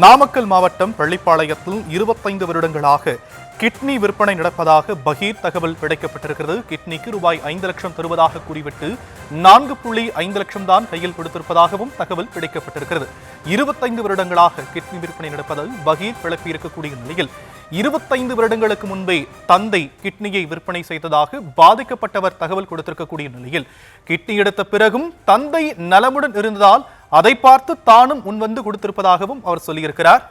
நாமக்கல் மாவட்டம் பள்ளிப்பாளையத்தில் 25 வருடங்களாக கிட்னி விற்பனை நடப்பதாக பகீர் தகவல் கிடைக்கப்பட்டிருக்கிறது. கிட்னிக்கு ரூபாய் 5 லட்சம் தருவதாக கூறிவிட்டு 4.5 லட்சம் தான் கையில் கொடுத்திருப்பதாகவும் தகவல் கிடைக்கப்பட்டிருக்கிறது. 25 வருடங்களாக கிட்னி விற்பனை நடப்பதால் பகீர் கிளப்பியிருக்கக்கூடிய நிலையில் 25 வருடங்களுக்கு முன்பே தந்தை கிட்னியை விற்பனை செய்ததாக பாதிக்கப்பட்டவர் தகவல் கொடுத்திருக்கக்கூடிய நிலையில் கிட்னி எடுத்த பிறகும் தந்தை நலமுடன் இருந்ததால் அதை பார்த்து தானும் முன்வந்து கொடுத்திருப்பதாகவும் அவர் சொல்லியிருக்கிறார்.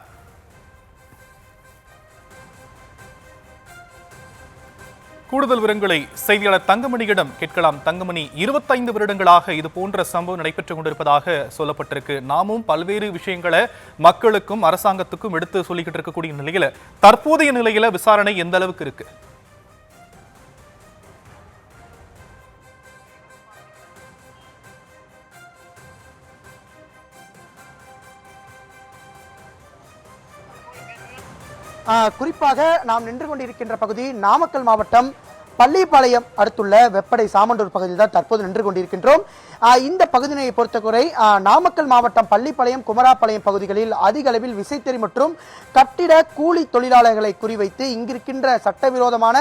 கூடுதல் விவரங்களை செய்தியாளர் தங்கமணியிடம் கேட்கலாம். தங்கமணி, 25 வருடங்களாக இது போன்ற சம்பவம் நடைபெற்றுக் கொண்டிருப்பதாக சொல்லப்பட்டிருக்கு. நாமும் பல்வேறு விஷயங்களை மக்களுக்கும் அரசாங்கத்துக்கும் எடுத்து சொல்லிக்கிட்டு இருக்கக்கூடிய நிலையில தற்போதைய நிலையில விசாரணை எந்த அளவுக்கு இருக்கு? குறிப்பாக நாம் நின்று கொண்டிருக்கின்ற பகுதி நாமக்கல் மாவட்டம் பள்ளிப்பாளையம் அடுத்துள்ள வெப்படை சாமண்டூர் பகுதியில் தான் தற்போது நின்று கொண்டிருக்கின்றோம். இந்த பகுதியை பொறுத்தவரை நாமக்கல் மாவட்டம் பள்ளிப்பாளையம், குமராப்பாளையம் பகுதிகளில் அதிக அளவில் விசைத்தறி மற்றும் கட்டிட கூலி தொழிலாளர்களை குறிவைத்து இங்கிருக்கின்ற சட்டவிரோதமான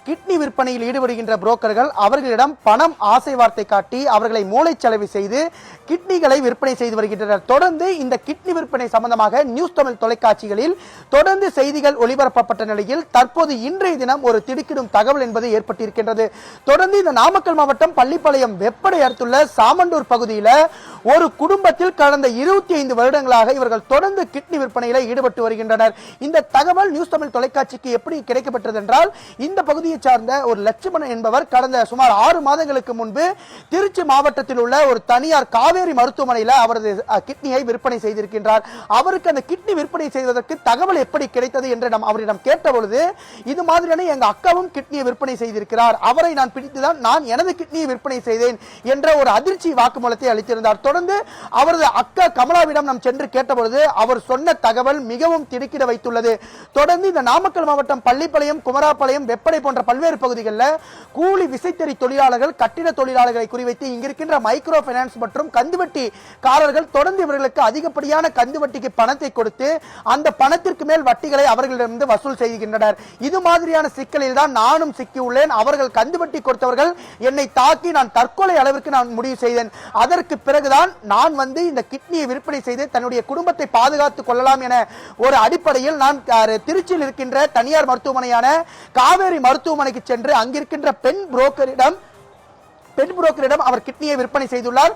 கிட்னி விற்பனையில் ஈடுபடுகின்ற புரோக்கர்கள் அவர்களிடம் பணம் ஆசை வார்த்தை காட்டி அவர்களை மூளைச்சலவை செய்து கிட்னிகளை விற்பனை செய்து வருகின்றனர். தொடர்ந்து இந்த கிட்னி விற்பனை சம்பந்தமாக நியூஸ் தமிழ் தொலைக்காட்சிகளில் தொடர்ந்து செய்திகள் ஒளிபரப்பப்பட்ட நிலையில் தற்போது இன்றைய தினம் ஒரு திடுக்கிடும் தகவல் என்பது ஏற்பட்டிருக்கின்றது. தொடர்ந்து இந்த நாமக்கல் மாவட்டம் பள்ளிப்பாளையம் வெப்படை அடுத்துள்ள சாமண்டூர் பகுதியில் ஒரு குடும்பத்தில் கடந்த 25 வருடங்களாக இவர்கள் தொடர்ந்து கிட்னி விற்பனையில் ஈடுபட்டு வருகின்றனர். இந்த தகவல் நியூஸ் தமிழ் தொலைக்காட்சிக்கு எப்படி கிடைக்கப்பட்டது என்றால், இந்த பகுதியை சார்ந்த ஒரு லட்சுமணன் என்பவர் கடந்த சுமார் 6 மாதங்களுக்கு முன்பு திருச்சி மாவட்டத்தில் உள்ள ஒரு தனியார் காவேரி மருத்துவமனையில் அவரது கிட்னியை விற்பனை செய்திருக்கின்றார். அவருக்கு அந்த கிட்னி விற்பனை செய்வதற்கு தகவல் எப்படி கிடைத்தது என்று அவரிடம் கேட்ட பொழுது, இது மாதிரியான எங்க அக்காவும் கிட்னியை விற்பனை செய்திருக்கிறார், அவரை நான் பிடித்துதான் நான் எனது கிட்னியை விற்பனை செய்தேன் என்ற ஒரு அதிர்ச்சி வாக்குமூலத்தை அளித்திருந்தார். தொடர்ந்து அவரது அக்கா கமலாவிடம் நாம் சென்று கேட்டபொழுது அவர் சொன்ன தகவல் மிகவும் திடுக்கிட வைத்துள்ளது. தொடர்ந்து இந்த நாமக்கல் மாவட்டம் பள்ளிப்பாளையம், குமராப்பாளையம், வெப்படை போன்ற பல்வேறு பகுதிகளில் கூலி விசைத்தறி தொழிலாளர்கள், கட்டிட தொழிலாளர்களை குறிவைத்து இங்கிருக்கின்ற மைக்ரோ பைனான்ஸ் மற்றும் கந்துவட்டிக்காரர்கள் தொடர்ந்து இவர்களுக்கு அதிகப்படியான கந்துவட்டிக்கு பணத்தை கொடுத்து அந்த பணத்திற்கு மேல் வட்டிகளை அவர்களிடமிருந்து வசூல் செய்கின்றனர். இது மாதிரியான சிக்கலில் தான் நானும் சிக்கியுள்ளேன். அவர்கள் கந்துவட்டி கொடுத்தவர்கள் என்னை தாக்கி நான் தற்கொலை அளவிற்கு நான் முடிவு செய்தேன். அதற்கு பிறகுதான் நான் வந்து இந்த கிட்னியை விற்பனை செய்து தன்னுடைய குடும்பத்தை பாதுகாத்துக் கொள்ளலாம் என ஒரு அடிப்படையில் நான் திருச்சியில் இருக்கின்ற தனியார் மருத்துவமனையான காவேரி மருத்துவமனைக்கு சென்று அங்கிருக்கின்ற பெண் புரோக்கரிடம் அவர் கிட்னியை விற்பனை செய்துள்ளார்.